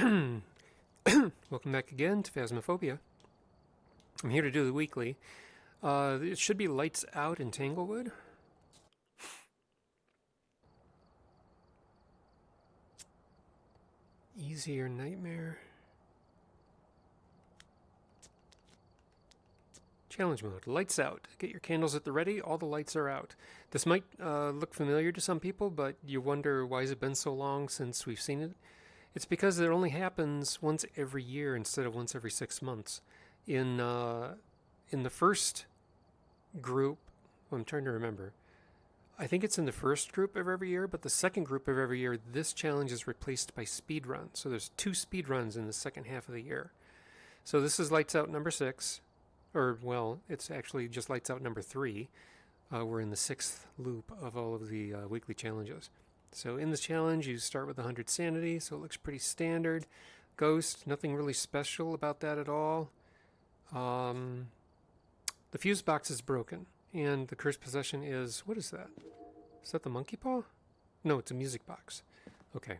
Welcome back again to Phasmophobia. I'm here to do the weekly. It should be lights out in Tanglewood. Easy or nightmare? Challenge mode. Lights out. Get your candles at the ready. All the lights are out. This might look familiar to some people, but you wonder why has it been so long since we've seen it? It's because it only happens once every year instead of once every 6 months. In the first group, I'm trying to remember. I think it's in the first group of every year, but the second group of every year, this challenge is replaced by Speedrun. So there's 2 Speedruns in the second half of the year. So this is Lights Out number 6. Or, well, it's actually just Lights Out number 3. We're in the 6th loop of all of the weekly challenges. So in this challenge, you start with 100 Sanity, so it looks pretty standard. Ghost, nothing really special about that at all. The fuse box is broken, and the cursed possession is... What is that? Is that the monkey paw? No, it's a music box. Okay.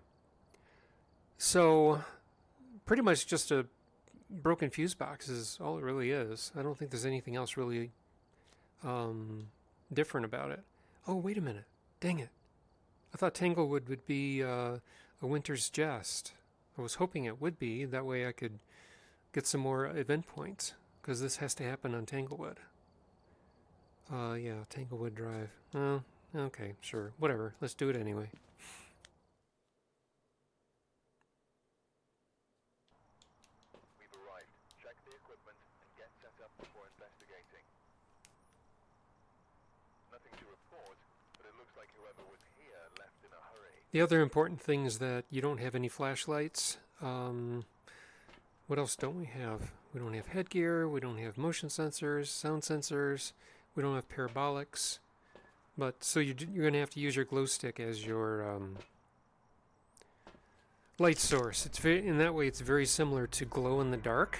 So, pretty much just a broken fuse box is all it really is. I don't think there's anything else really different about it. Oh, wait a minute. Dang it. I thought Tanglewood would be a winter's jest. I was hoping it would be. That way I could get some more event points. Because this has to happen on Tanglewood. Yeah, Tanglewood Drive. Oh, okay, sure. Whatever. Let's do it anyway. We've arrived. Check the equipment and get set up before investigating. Nothing to report, but it looks like whoever was here left in a hurry. The other important thing is that you don't have any flashlights. What else don't we have? We don't have headgear, we don't have motion sensors, sound sensors, we don't have parabolics. But so you're going to have to use your glowstick as your light source. It's very, in that way, it's very similar to glow in the dark.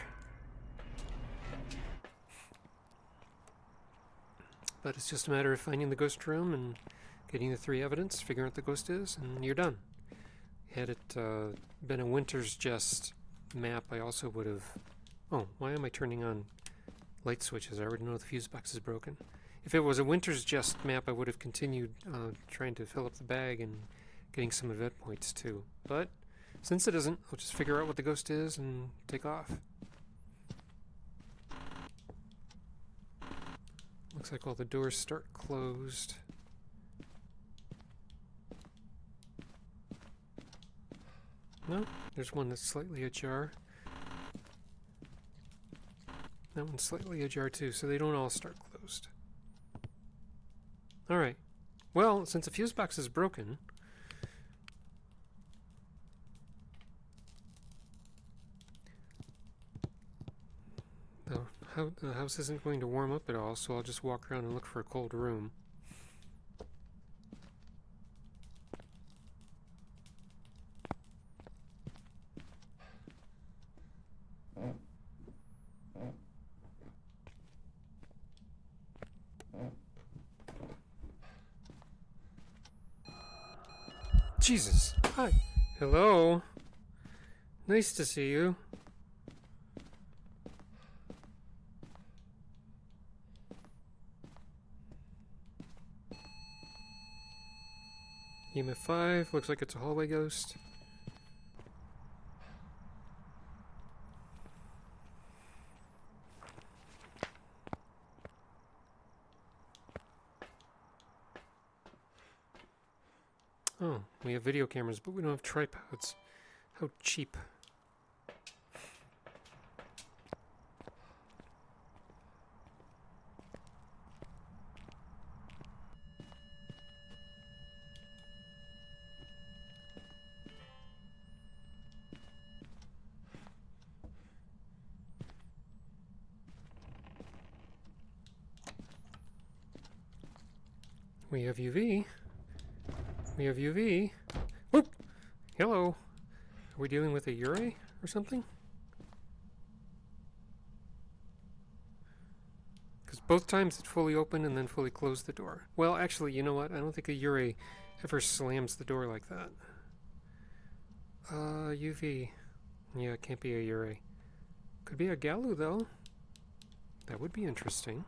But it's just a matter of finding the ghost room and getting the 3 evidence, figuring out what the ghost is, and you're done. Had it been a winter's jest map, I also would have... Oh, why am I turning on light switches? I already know the fuse box is broken. If it was a winter's jest map, I would have continued trying to fill up the bag and getting some event points too. But since it isn't, I'll just figure out what the ghost is and take off. Looks like all the doors start closed. No, there's one that's slightly ajar. That one's slightly ajar too, so they don't all start closed. Alright. Well, since the fuse box is broken... The house isn't going to warm up at all, so I'll just walk around and look for a cold room. Jesus! Hi! Hello! Nice to see you. EMF 5, looks like it's a hallway ghost. Oh, we have video cameras, but we don't have tripods. How cheap. We have UV. We have UV. Whoop! Hello. Are we dealing with a Ure or something? Because both times it fully opened and then fully closed the door. Well, actually, you know what? I don't think a Ure ever slams the door like that. UV. Yeah, it can't be a Yurei. Could be a Galu, though. That would be interesting.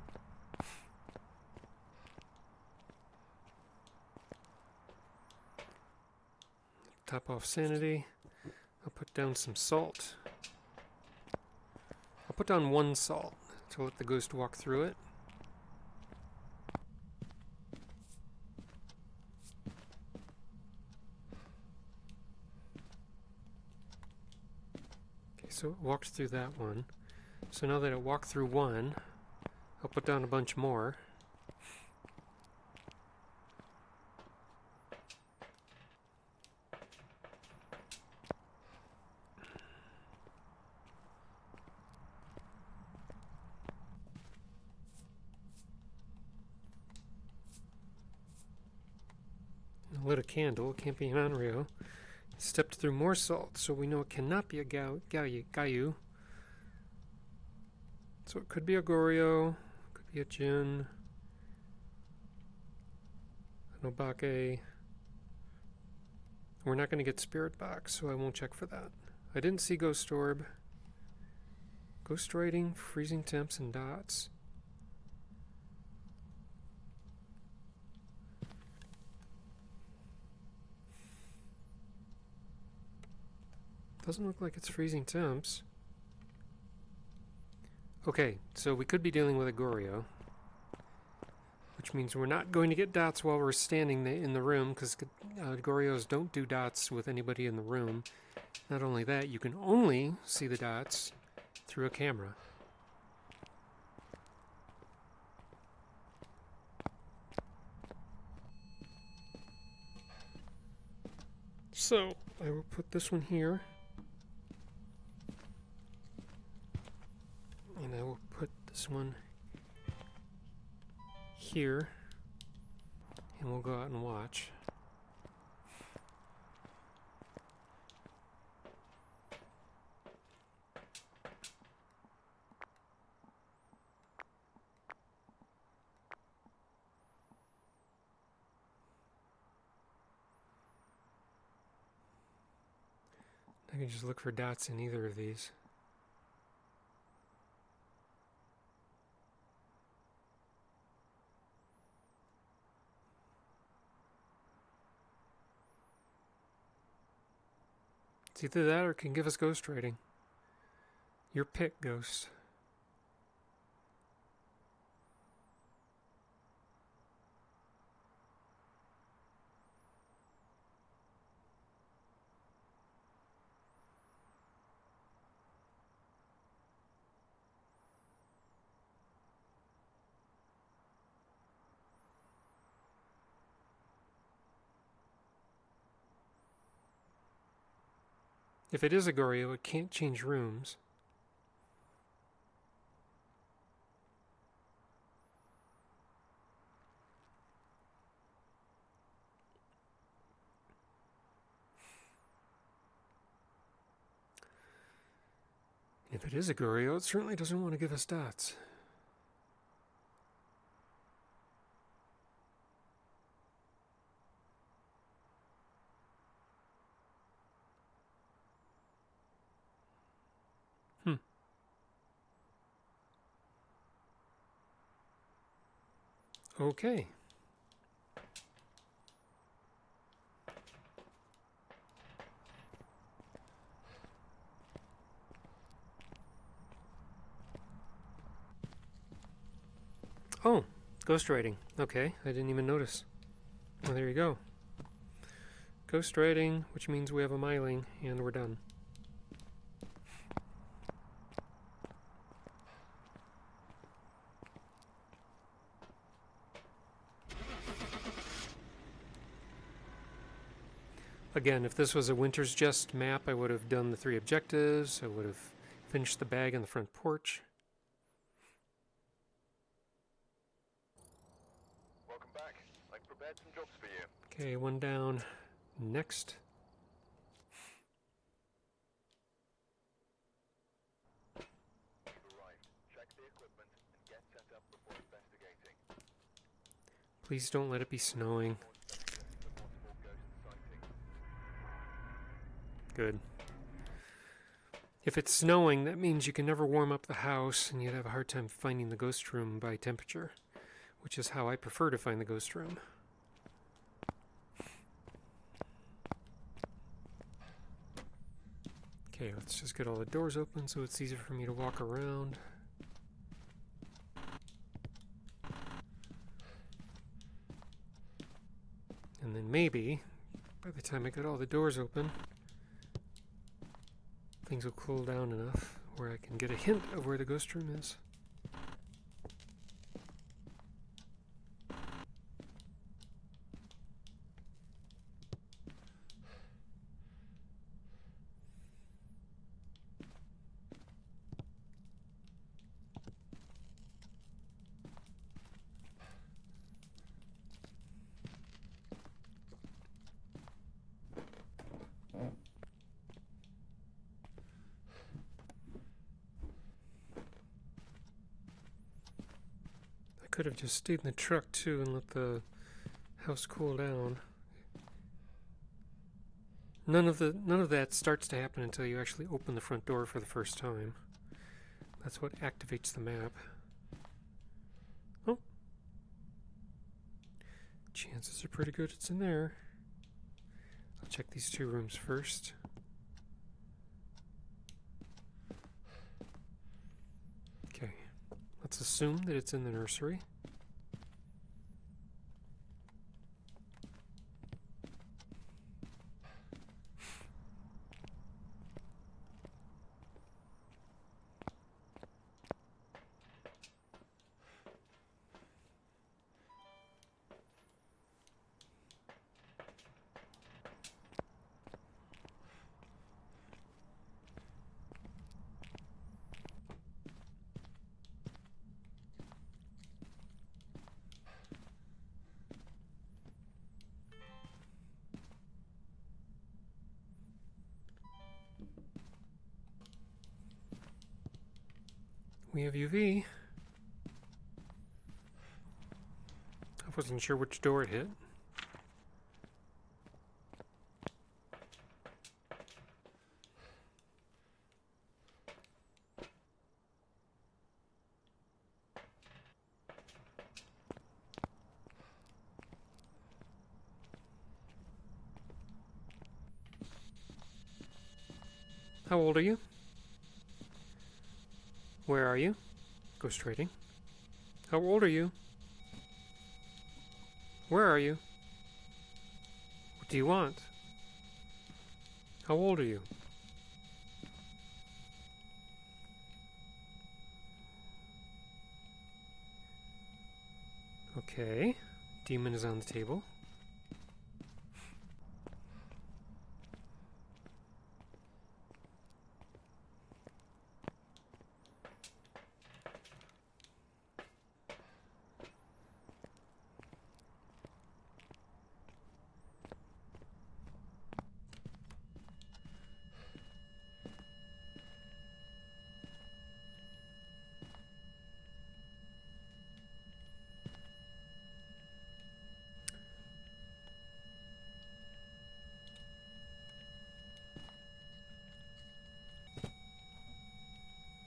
Top off Sanity. I'll put down some salt. I'll put down 1 salt to let the ghost walk through it. Okay, so it walked through that one. So now that it walked through 1, I'll put down a bunch more. Lit a candle, it can't be an Onryo. Stepped through more salt, so we know it cannot be a Gayu. So it could be a Goryo, could be a Jin, an Obake. We're not going to get Spirit Box, so I won't check for that. I didn't see Ghost Orb. Ghost Writing, Freezing Temps, and Dots. Doesn't look like it's freezing temps. Okay, so we could be dealing with a Goryo, which means we're not going to get dots while we're standing in the room, because Goryos don't do dots with anybody in the room. Not only that, you can only see the dots through a camera. So, I will put this one here. And I will put this one here, and we'll go out and watch. I can just look for dots in either of these. It's either that or it can give us ghost writing. Your pick, Ghost. If it is a Goryo, it can't change rooms. If it is a Goryo, it certainly doesn't want to give us dots. Okay. Oh, ghost writing. Okay, I didn't even notice. Well, there you go. Ghost writing, which means we have a miling, and we're done. Again, if this was a Winter's Jest map, I would have done the 3 objectives. I would have finished the bag on the front porch. Welcome back. I've prepared some jobs for you. Okay, 1 down. Next. We've arrived. Check the equipment and get set up before investigating. Please don't let it be snowing. The possible ghost sighting. Good. If it's snowing, that means you can never warm up the house and you'd have a hard time finding the ghost room by temperature, which is how I prefer to find the ghost room. Okay, let's just get all the doors open so it's easier for me to walk around. And then maybe, by the time I get all the doors open, things will cool down enough where I can get a hint of where the ghost room is. Could have just stayed in the truck too and let the house cool down. None of that starts to happen until you actually open the front door for the first time. That's what activates the map. Oh. Chances are pretty good it's in there. I'll check these two rooms first. Okay. Let's assume that it's in the nursery. We have UV. I wasn't sure which door it hit. How old are you? Where are you? Ghost rating. How old are you? Where are you? What do you want? How old are you? Okay. Demon is on the table.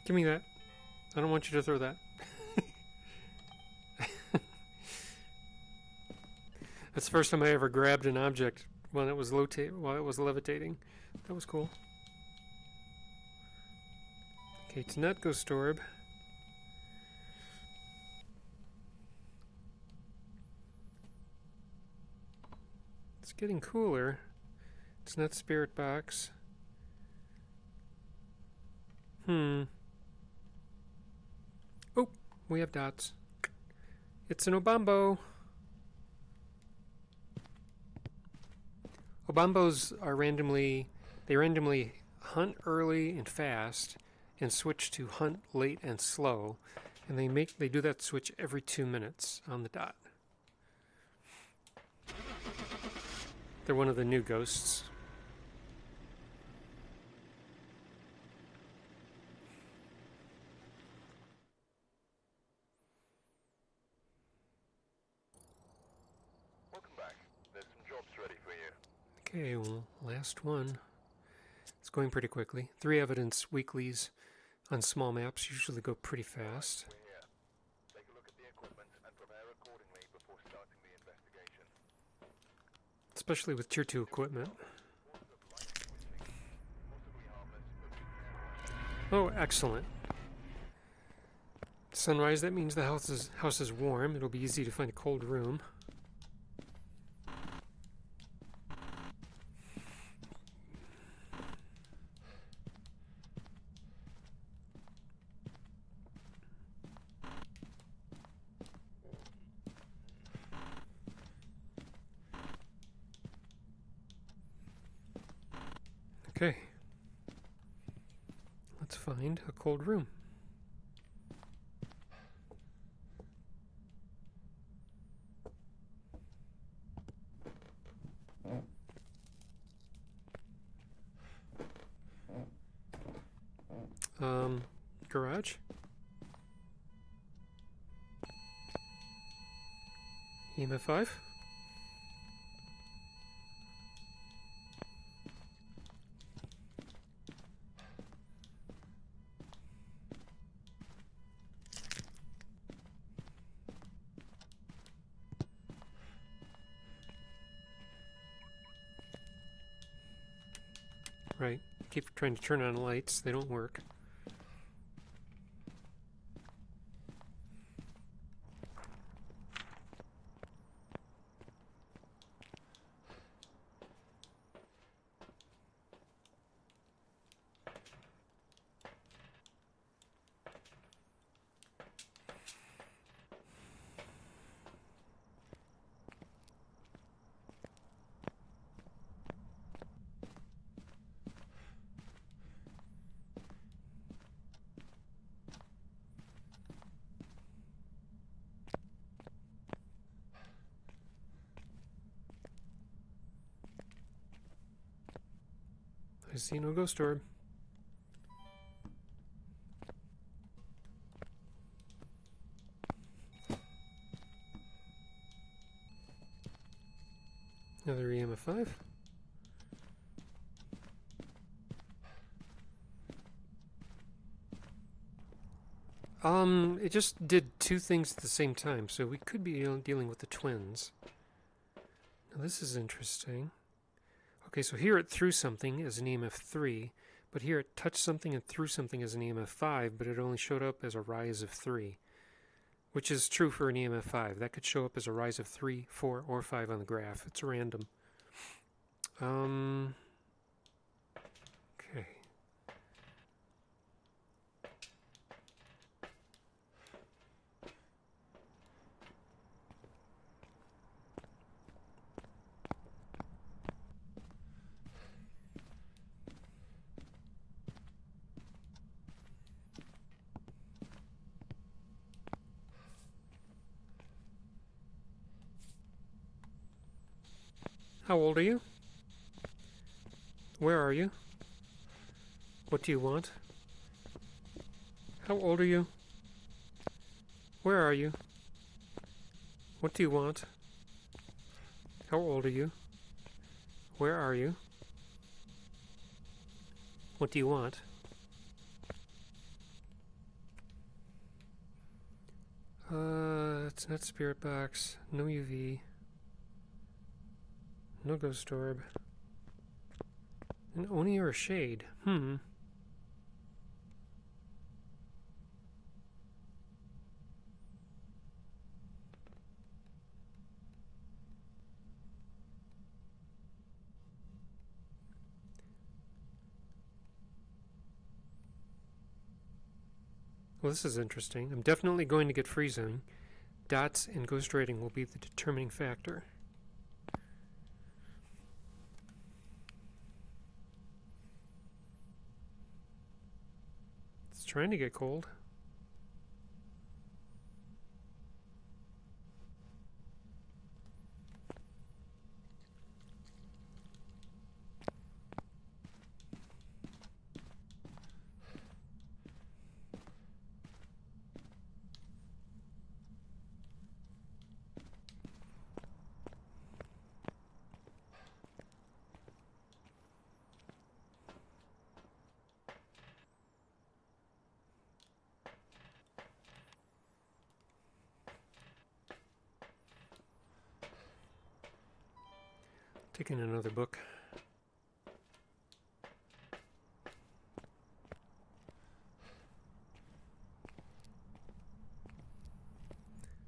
Give me that. I don't want you to throw that. That's the first time I ever grabbed an object while it was levitating. That was cool. Okay, to not ghost orb. It's getting cooler. It's not spirit box. Oh, we have dots. It's an Obambo. Obambos are randomly hunt early and fast and switch to hunt late and slow, and they do that switch every 2 minutes on the dot. They're one of the new ghosts. Welcome back. There's some jobs ready for you. Okay, well, last one. Let's going pretty quickly. 3 evidence weeklies on small maps usually go pretty fast. We're here. Take a look at the equipment and prepare accordingly before starting the investigation. Especially with Tier 2 equipment. Possibly harmless, but be careful. Oh, excellent. Sunrise, that means the house is warm. It'll be easy to find a cold room. Okay. Let's find a cold room. Garage. EMF 5. Right. Keep trying to turn on lights. They don't work. I see no ghost orb. Another EMF 5. It just did 2 things at the same time, so we could be dealing with the twins. Now this is interesting. Okay, so here it threw something as an EMF 3, but here it touched something and threw something as an EMF 5, but it only showed up as a rise of 3, which is true for an EMF 5. That could show up as a rise of 3, 4, or 5 on the graph. It's random. Okay. How old are you? Where are you? What do you want? How old are you? Where are you? What do you want? How old are you? Where are you? What do you want? It's not spirit box, no UV, no ghost orb. An Oni or a shade? Well, this is interesting. I'm definitely going to get freezing. Dots and ghost rating will be the determining factor. It's trying to get cold. Taking another book.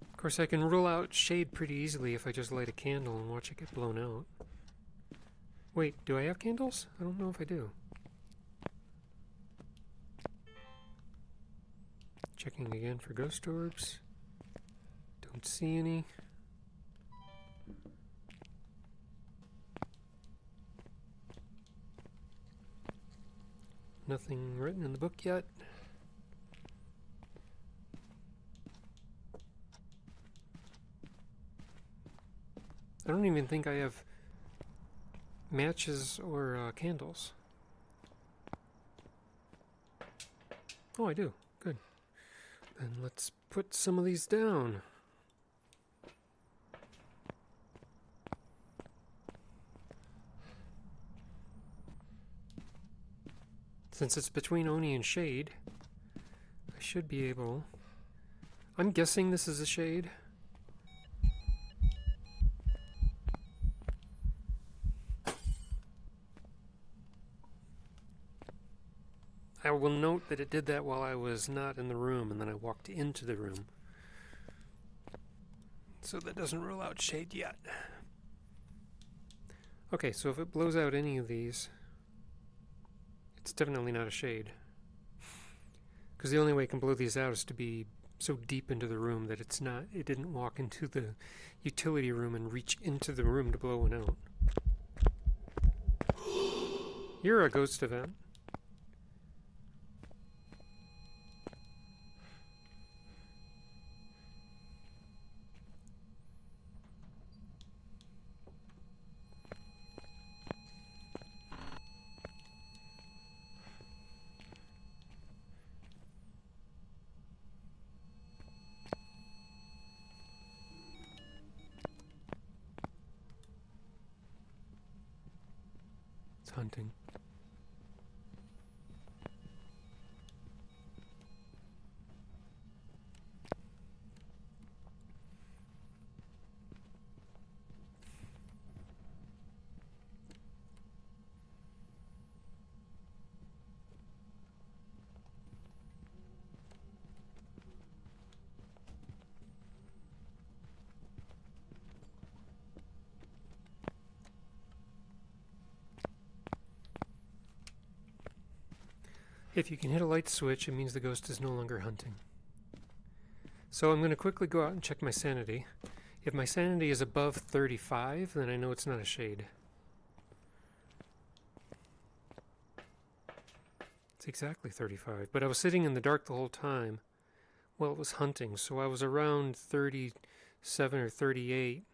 Of course, I can rule out shade pretty easily if I just light a candle and watch it get blown out. Wait, do I have candles? I don't know if I do. Checking again for ghost orbs. Don't see any. Nothing written in the book yet. I don't even think I have matches or candles. Oh, I do. Good. Then let's put some of these down. Since it's between Oni and shade, I should be able... I'm guessing this is a shade. I will note that it did that while I was not in the room, and then I walked into the room. So that doesn't rule out shade yet. Okay, so if it blows out any of these, it's definitely not a shade. Because the only way it can blow these out is to be so deep into the room that it didn't walk into the utility room and reach into the room to blow one out. You're a ghost event. Hunting. If you can hit a light switch, it means the ghost is no longer hunting. So I'm going to quickly go out and check my sanity. If my sanity is above 35, then I know it's not a shade. It's exactly 35, but I was sitting in the dark the whole time while it was hunting, so I was around 37 or 38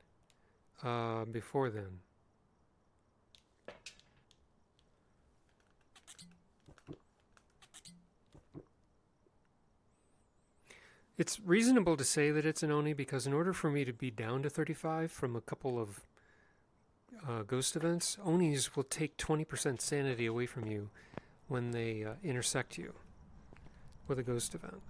before then. It's reasonable to say that it's an Oni because in order for me to be down to 35 from a couple of ghost events, Onis will take 20% sanity away from you when they intersect you with a ghost event.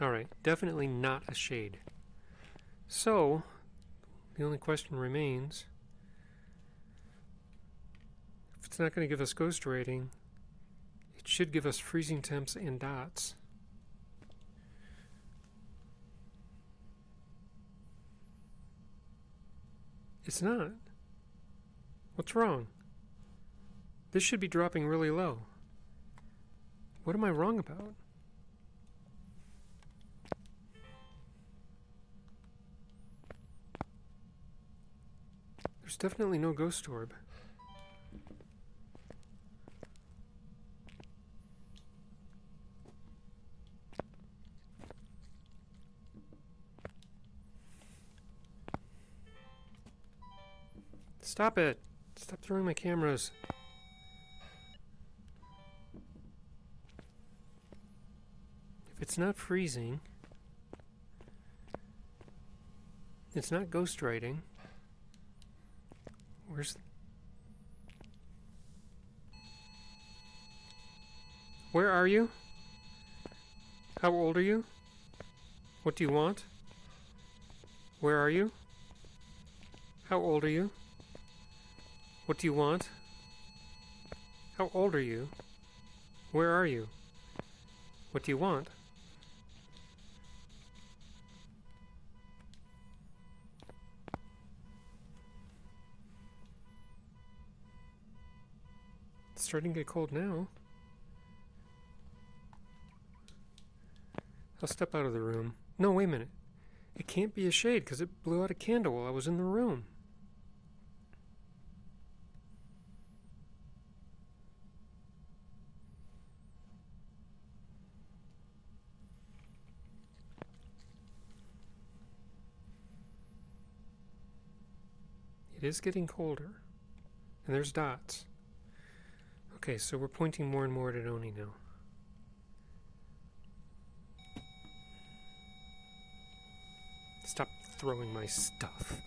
Alright, definitely not a shade. So, the only question remains, if it's not going to give us ghost rating, it should give us freezing temps and dots. It's not. What's wrong? This should be dropping really low. What am I wrong about? There's definitely no ghost orb. Stop it! Stop throwing my cameras. it's not freezing, it's not ghost writing. Where are you? How old are you? What do you want? Where are you? How old are you? What do you want? How old are you? Where are you? What do you want? It's starting to get cold now. I'll step out of the room. No, wait a minute. It can't be a shade because it blew out a candle while I was in the room. It is getting colder. And there's dots. Okay, so we're pointing more and more at Oni now. Stop throwing my stuff.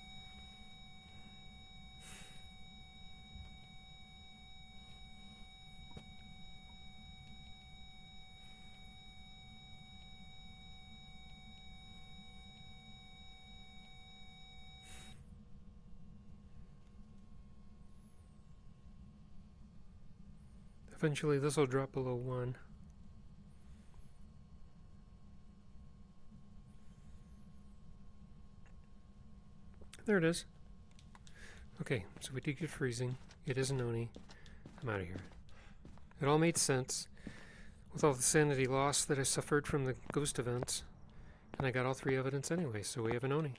Eventually this will drop below 1. There it is. Okay, so we did get freezing. It is an Oni. I'm out of here. It all made sense with all the sanity loss that I suffered from the ghost events. And I got all 3 evidence anyway, so we have an Oni.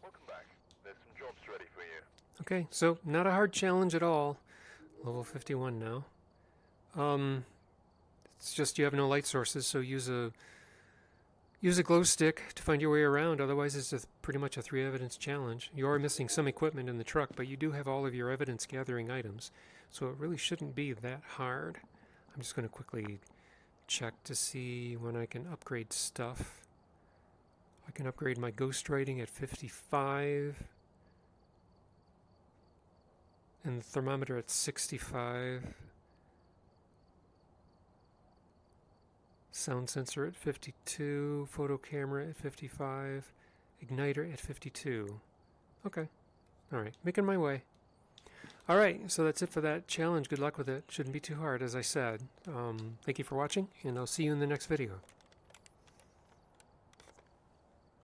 Welcome back. There's some jobs ready for you. Okay, so not a hard challenge at all. Level 51 now. It's just you have no light sources, so use a glow stick to find your way around. Otherwise, it's pretty much a 3 evidence challenge. You are missing some equipment in the truck, but you do have all of your evidence gathering items, so it really shouldn't be that hard. I'm just going to quickly check to see when I can upgrade stuff. I can upgrade my ghost writing at 55. And the thermometer at 65. Sound sensor at 52. Photo camera at 55. Igniter at 52. Okay. Alright, making my way. Alright, so that's it for that challenge. Good luck with it. Shouldn't be too hard, as I said. Thank you for watching, and I'll see you in the next video.